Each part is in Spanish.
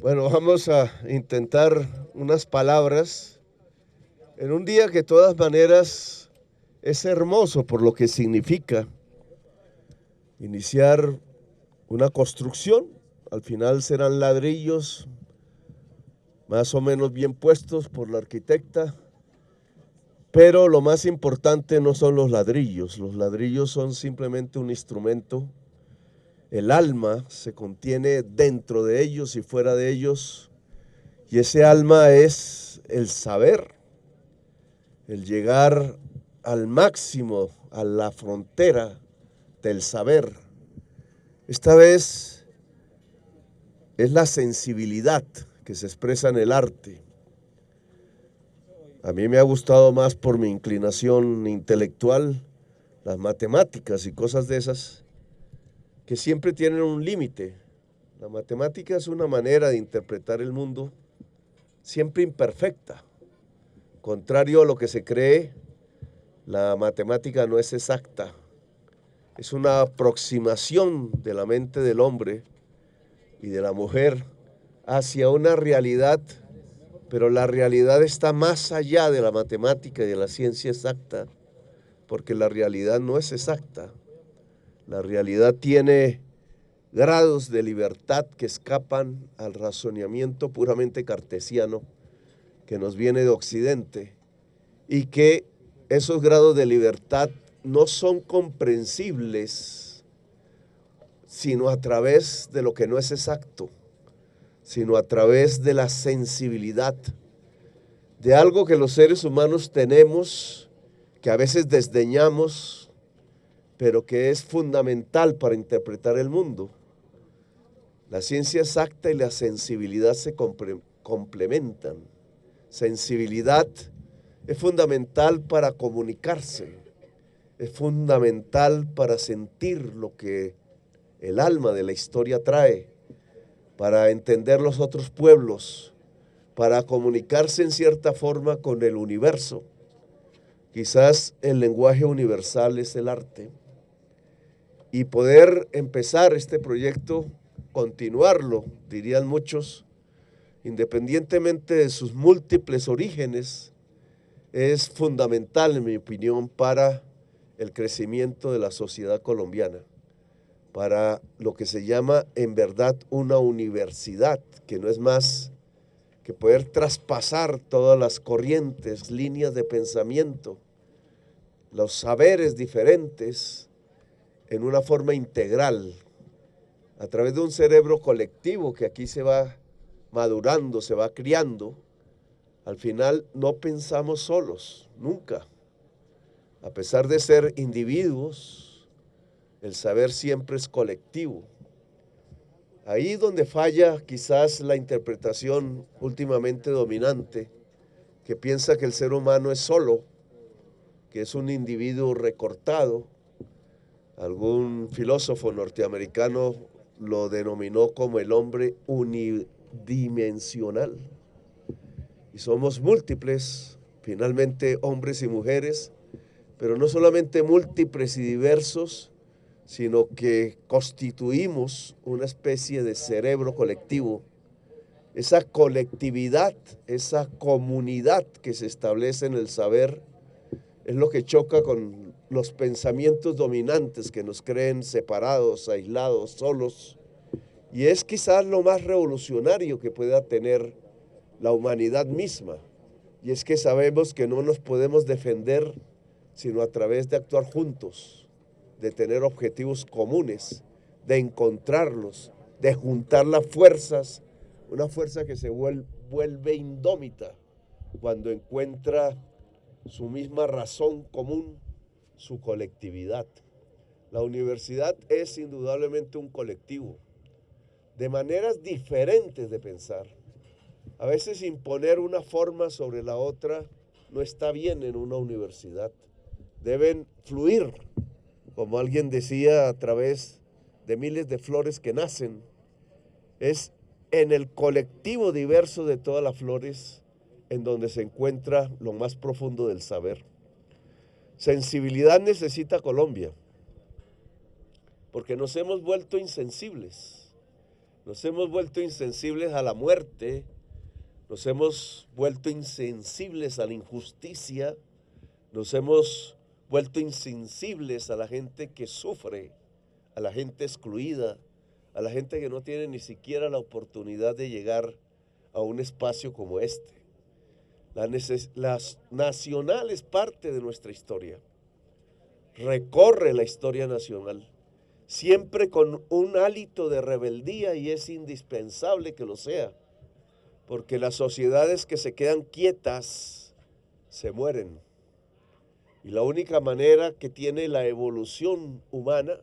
Bueno, vamos a intentar unas palabras en un día que de todas maneras es hermoso por lo que significa iniciar una construcción. Al final serán ladrillos más o menos bien puestos por la arquitecta, pero lo más importante no son los ladrillos son simplemente un instrumento. El alma se contiene dentro de ellos y fuera de ellos, y ese alma es el saber, el llegar al máximo, a la frontera del saber. Esta vez es la sensibilidad que se expresa en el arte. A mí me ha gustado más por mi inclinación intelectual las matemáticas y cosas de esas que siempre tienen un límite. La matemática es una manera de interpretar el mundo siempre imperfecta. Contrario a lo que se cree, la matemática no es exacta. Es una aproximación de la mente del hombre y de la mujer hacia una realidad, pero la realidad está más allá de la matemática y de la ciencia exacta, porque la realidad no es exacta. La realidad tiene grados de libertad que escapan al razonamiento puramente cartesiano que nos viene de Occidente, y que esos grados de libertad no son comprensibles sino a través de lo que no es exacto, sino a través de la sensibilidad, de algo que los seres humanos tenemos, que a veces desdeñamos, pero que es fundamental para interpretar el mundo. La ciencia exacta y la sensibilidad se complementan. Sensibilidad es fundamental para comunicarse, es fundamental para sentir lo que el alma de la historia trae, para entender los otros pueblos, para comunicarse en cierta forma con el universo. Quizás el lenguaje universal es el arte, y poder empezar este proyecto, continuarlo, dirían muchos, independientemente de sus múltiples orígenes, es fundamental, en mi opinión, para el crecimiento de la sociedad colombiana, para lo que se llama en verdad una universidad, que no es más que poder traspasar todas las corrientes, líneas de pensamiento, los saberes diferentes en una forma integral, a través de un cerebro colectivo que aquí se va madurando, se va criando. Al final no pensamos solos, nunca. A pesar de ser individuos, el saber siempre es colectivo. Ahí donde falla quizás la interpretación últimamente dominante, que piensa que el ser humano es solo, que es un individuo recortado. Algún filósofo norteamericano lo denominó como el hombre unidimensional. Y somos múltiples, finalmente hombres y mujeres, pero no solamente múltiples y diversos, sino que constituimos una especie de cerebro colectivo. Esa colectividad, esa comunidad que se establece en el saber, es lo que choca con los pensamientos dominantes que nos creen separados, aislados, solos. Y es quizás lo más revolucionario que pueda tener la humanidad misma. Y es que sabemos que no nos podemos defender sino a través de actuar juntos, de tener objetivos comunes, de encontrarlos, de juntar las fuerzas, una fuerza que se vuelve indómita cuando encuentra su misma razón común, su colectividad. La universidad es indudablemente un colectivo, de maneras diferentes de pensar. A veces imponer una forma sobre la otra no está bien en una universidad. Deben fluir, como alguien decía, a través de miles de flores que nacen. Es en el colectivo diverso de todas las flores en donde se encuentra lo más profundo del saber. Sensibilidad necesita Colombia, porque nos hemos vuelto insensibles. Nos hemos vuelto insensibles a la muerte, nos hemos vuelto insensibles a la injusticia, nos hemos vuelto insensibles a la gente que sufre, a la gente excluida, a la gente que no tiene ni siquiera la oportunidad de llegar a un espacio como este. La nacional es parte de nuestra historia, recorre la historia nacional, siempre con un hálito de rebeldía, y es indispensable que lo sea, porque las sociedades que se quedan quietas se mueren. Y la única manera que tiene la evolución humana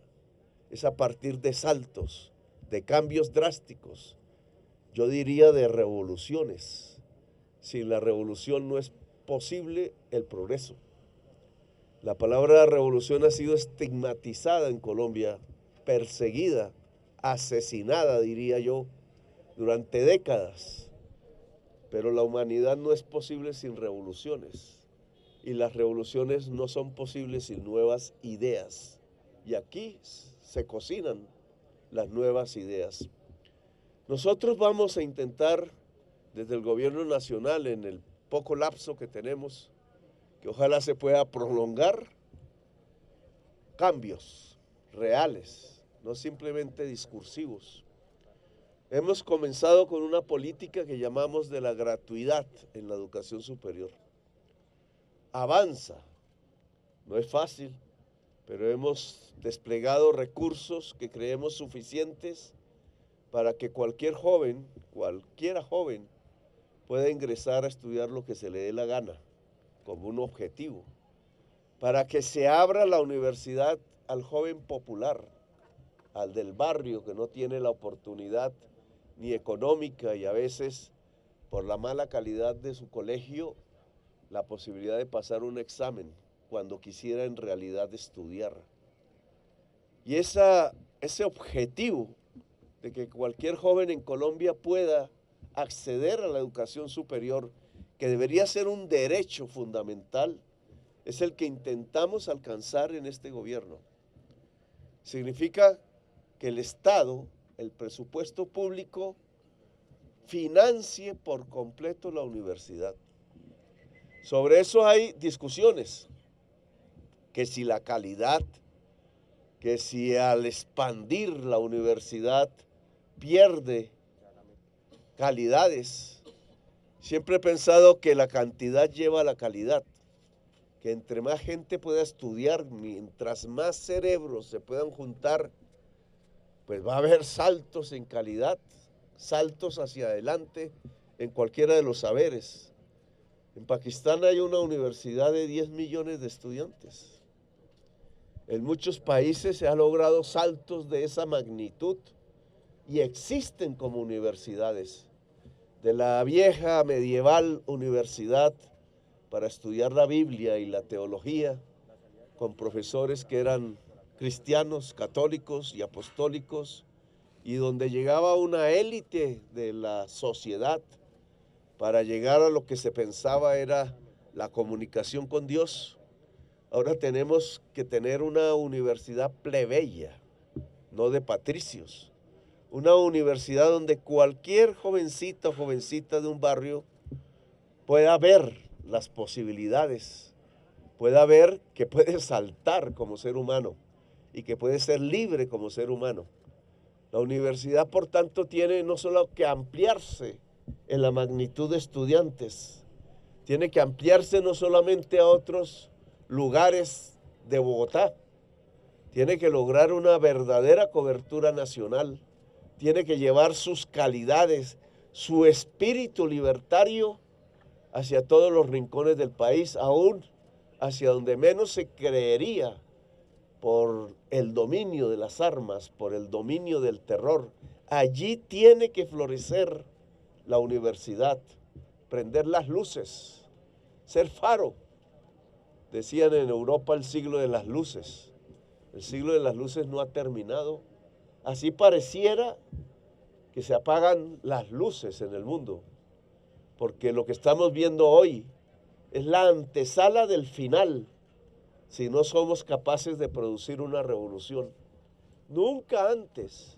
es a partir de saltos, de cambios drásticos, yo diría de revoluciones. Sin la revolución no es posible el progreso. La palabra revolución ha sido estigmatizada en Colombia, perseguida, asesinada, diría yo, durante décadas. Pero la humanidad no es posible sin revoluciones. Y las revoluciones no son posibles sin nuevas ideas. Y aquí se cocinan las nuevas ideas. Nosotros vamos a intentar, desde el gobierno nacional, en el poco lapso que tenemos, que ojalá se pueda prolongar, cambios reales, no simplemente discursivos. Hemos comenzado con una política que llamamos de la gratuidad en la educación superior. Avanza, no es fácil, pero hemos desplegado recursos que creemos suficientes para que cualquiera joven, pueda ingresar a estudiar lo que se le dé la gana, como un objetivo, para que se abra la universidad al joven popular, al del barrio que no tiene la oportunidad ni económica y a veces por la mala calidad de su colegio, la posibilidad de pasar un examen cuando quisiera en realidad estudiar. Y ese objetivo de que cualquier joven en Colombia pueda acceder a la educación superior, que debería ser un derecho fundamental, es el que intentamos alcanzar en este gobierno. Significa que el Estado, el presupuesto público, financie por completo la universidad. Sobre eso hay discusiones, que si la calidad, que si al expandir la universidad pierde calidades. Siempre he pensado que la cantidad lleva a la calidad, que entre más gente pueda estudiar, mientras más cerebros se puedan juntar, pues va a haber saltos en calidad, saltos hacia adelante en cualquiera de los saberes. En Pakistán hay una universidad de 10 millones de estudiantes. En muchos países se han logrado saltos de esa magnitud y existen como universidades. De la vieja medieval universidad para estudiar la Biblia y la teología, con profesores que eran cristianos, católicos y apostólicos, y donde llegaba una élite de la sociedad para llegar a lo que se pensaba era la comunicación con Dios. Ahora tenemos que tener una universidad plebeya, no de patricios. Una universidad donde cualquier jovencita o jovencita de un barrio pueda ver las posibilidades, pueda ver que puede saltar como ser humano y que puede ser libre como ser humano. La universidad, por tanto, tiene no solo que ampliarse en la magnitud de estudiantes, tiene que ampliarse no solamente a otros lugares de Bogotá, tiene que lograr una verdadera cobertura nacional, tiene que llevar sus calidades, su espíritu libertario hacia todos los rincones del país, aún hacia donde menos se creería, por el dominio de las armas, por el dominio del terror. Allí tiene que florecer la universidad, prender las luces, ser faro. Decían en Europa el siglo de las luces. El siglo de las luces no ha terminado. Así pareciera que se apagan las luces en el mundo, porque lo que estamos viendo hoy es la antesala del final, si no somos capaces de producir una revolución. Nunca antes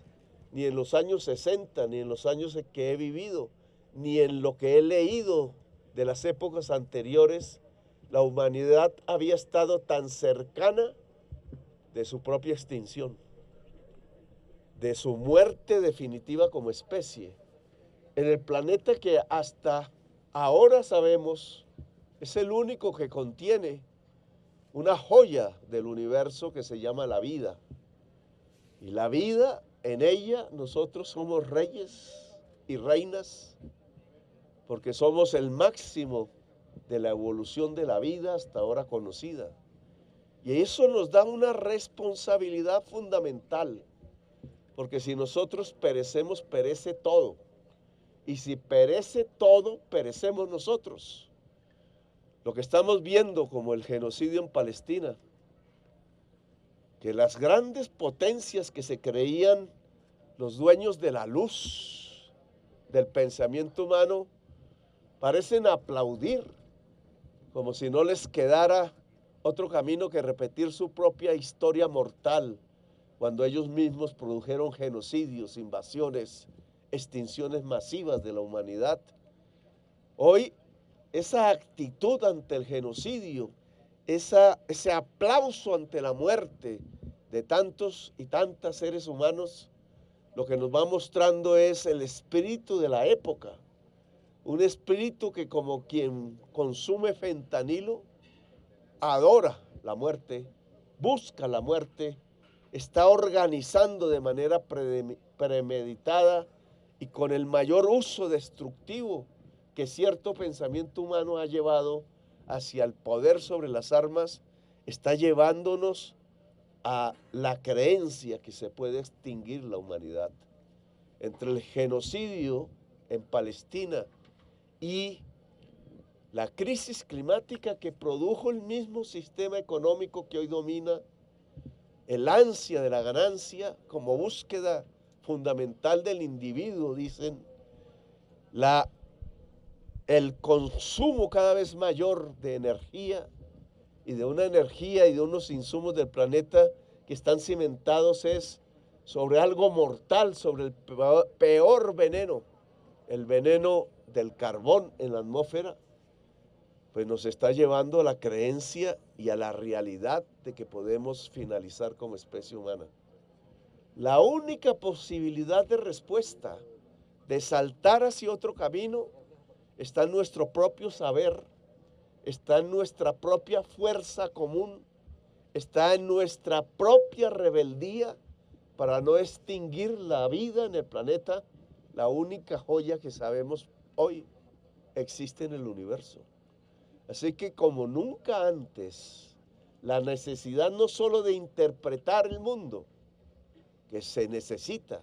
ni en los años 60, ni en los años en que he vivido, ni en lo que he leído de las épocas anteriores, la humanidad había estado tan cercana de su propia extinción, de su muerte definitiva como especie, en el planeta que hasta ahora sabemos es el único que contiene una joya del universo que se llama la vida. Y la vida, en ella nosotros somos reyes y reinas, porque somos el máximo de la evolución de la vida hasta ahora conocida. Y eso nos da una responsabilidad fundamental, porque si nosotros perecemos, perece todo. Y si perece todo, perecemos nosotros. Lo que estamos viendo como el genocidio en Palestina, que las grandes potencias que se creían los dueños de la luz del pensamiento humano, parecen aplaudir, como si no les quedara otro camino que repetir su propia historia mortal, cuando ellos mismos produjeron genocidios, invasiones, extinciones masivas de la humanidad. Hoy, esa actitud ante el genocidio, ese aplauso ante la muerte de tantos y tantas seres humanos, lo que nos va mostrando es el espíritu de la época. Un espíritu que, como quien consume fentanilo, adora la muerte, busca la muerte, está organizando de manera premeditada y con el mayor uso destructivo que cierto pensamiento humano ha llevado hacia el poder sobre las armas, está llevándonos a la creencia que se puede extinguir la humanidad. Entre el genocidio en Palestina y la crisis climática que produjo el mismo sistema económico que hoy domina, el ansia de la ganancia como búsqueda fundamental del individuo, dicen, el consumo cada vez mayor de energía y de una energía y de unos insumos del planeta que están cimentados es sobre algo mortal, sobre el peor veneno, el veneno del carbón en la atmósfera, pues nos está llevando a la creencia y a la realidad de que podemos finalizar como especie humana. La única posibilidad de respuesta, de saltar hacia otro camino, está en nuestro propio saber, está en nuestra propia fuerza común, está en nuestra propia rebeldía para no extinguir la vida en el planeta, la única joya que sabemos hoy existe en el universo. Así que como nunca antes, la necesidad no solo de interpretar el mundo, que se necesita,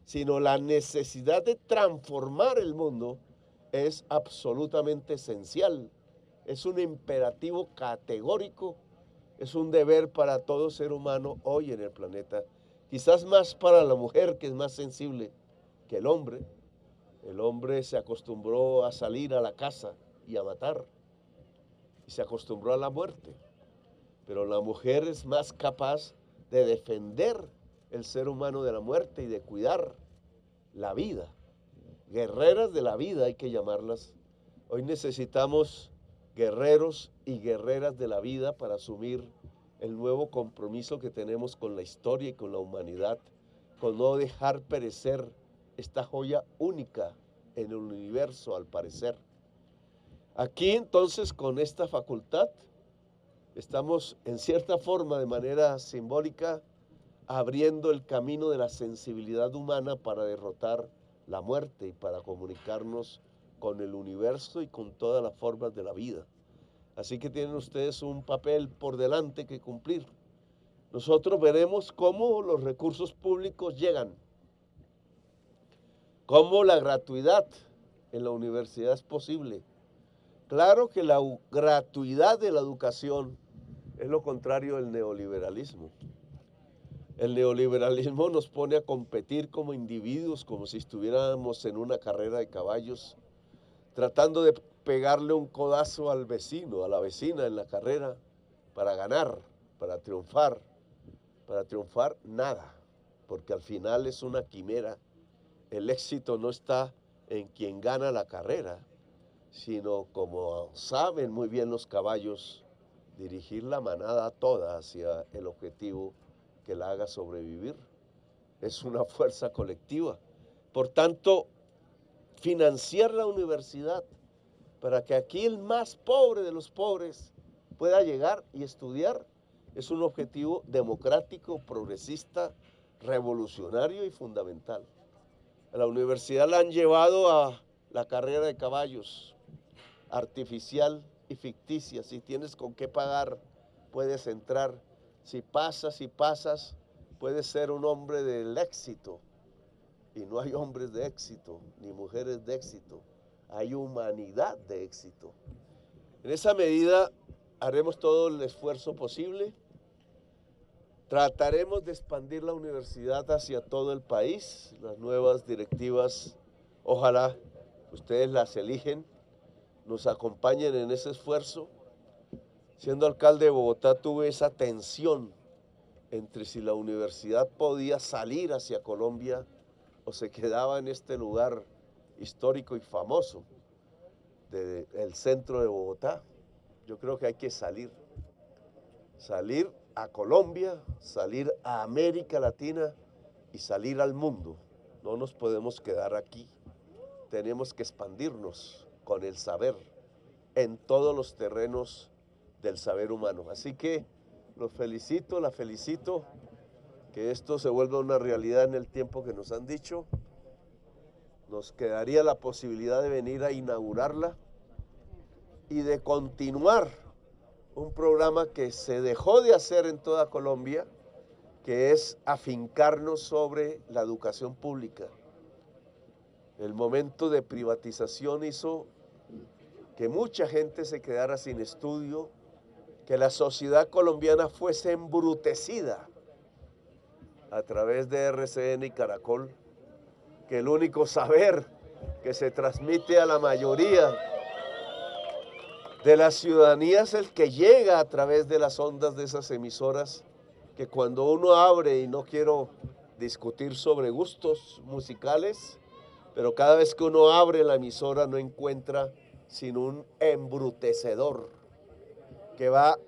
sino la necesidad de transformar el mundo es absolutamente esencial. Es un imperativo categórico, es un deber para todo ser humano hoy en el planeta. Quizás más para la mujer, que es más sensible que el hombre. El hombre se acostumbró a salir a la caza y a matar, y se acostumbró a la muerte. Pero la mujer es más capaz de defender el ser humano de la muerte y de cuidar la vida. Guerreras de la vida hay que llamarlas. Hoy necesitamos guerreros y guerreras de la vida para asumir el nuevo compromiso que tenemos con la historia y con la humanidad, con no dejar perecer esta joya única en el universo, al parecer. Aquí entonces, con esta facultad, estamos en cierta forma, de manera simbólica, abriendo el camino de la sensibilidad humana para derrotar la muerte y para comunicarnos con el universo y con todas las formas de la vida. Así que tienen ustedes un papel por delante que cumplir. Nosotros veremos cómo los recursos públicos llegan, cómo la gratuidad en la universidad es posible. Claro que la gratuidad de la educación es lo contrario del neoliberalismo. El neoliberalismo nos pone a competir como individuos, como si estuviéramos en una carrera de caballos, tratando de pegarle un codazo al vecino, a la vecina en la carrera, para ganar, para triunfar. Para triunfar, nada. porque al final es una quimera. El éxito no está en quien gana la carrera, sino, como saben muy bien los caballos, dirigir la manada toda hacia el objetivo que la haga sobrevivir. Es una fuerza colectiva. Por tanto, financiar la universidad para que aquí el más pobre de los pobres pueda llegar y estudiar es un objetivo democrático, progresista, revolucionario y fundamental. A la universidad la han llevado a la carrera de caballos, artificial y ficticia. Si tienes con qué pagar, puedes entrar. Si pasas, puedes ser un hombre del éxito. Y no hay hombres de éxito, ni mujeres de éxito. Hay humanidad de éxito. En esa medida haremos todo el esfuerzo posible. Trataremos de expandir la universidad hacia todo el país. Las nuevas directivas, ojalá ustedes las eligen, nos acompañen en ese esfuerzo. Siendo alcalde de Bogotá, tuve esa tensión entre si la universidad podía salir hacia Colombia o se quedaba en este lugar histórico y famoso del centro de Bogotá. Yo creo que hay que salir a Colombia, salir a América Latina y salir al mundo. No nos podemos quedar aquí. Tenemos que expandirnos con el saber en todos los terrenos del saber humano. Así que los felicito, la felicito, que esto se vuelva una realidad en el tiempo que nos han dicho. Nos quedaría la posibilidad de venir a inaugurarla y de continuar un programa que se dejó de hacer en toda Colombia, que es afincarnos sobre la educación pública. El momento de privatización hizo que mucha gente se quedara sin estudio, que la sociedad colombiana fuese embrutecida a través de RCN y Caracol, que el único saber que se transmite a la mayoría de la ciudadanía es el que llega a través de las ondas de esas emisoras, que cuando uno abre, y no quiero discutir sobre gustos musicales, pero cada vez que uno abre la emisora no encuentra sino un embrutecedor que va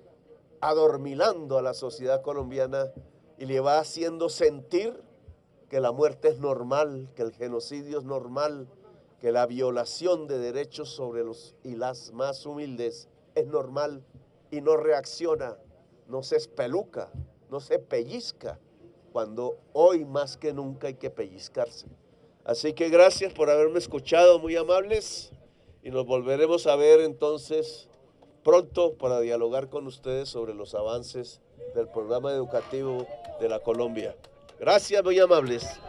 adormilando a la sociedad colombiana y le va haciendo sentir que la muerte es normal, que el genocidio es normal, que la violación de derechos sobre los y las más humildes es normal, y no reacciona, no se espeluca, no se pellizca, cuando hoy más que nunca hay que pellizcarse. Así que gracias por haberme escuchado, muy amables, y nos volveremos a ver entonces pronto para dialogar con ustedes sobre los avances del programa educativo de la Colombia. Gracias, muy amables.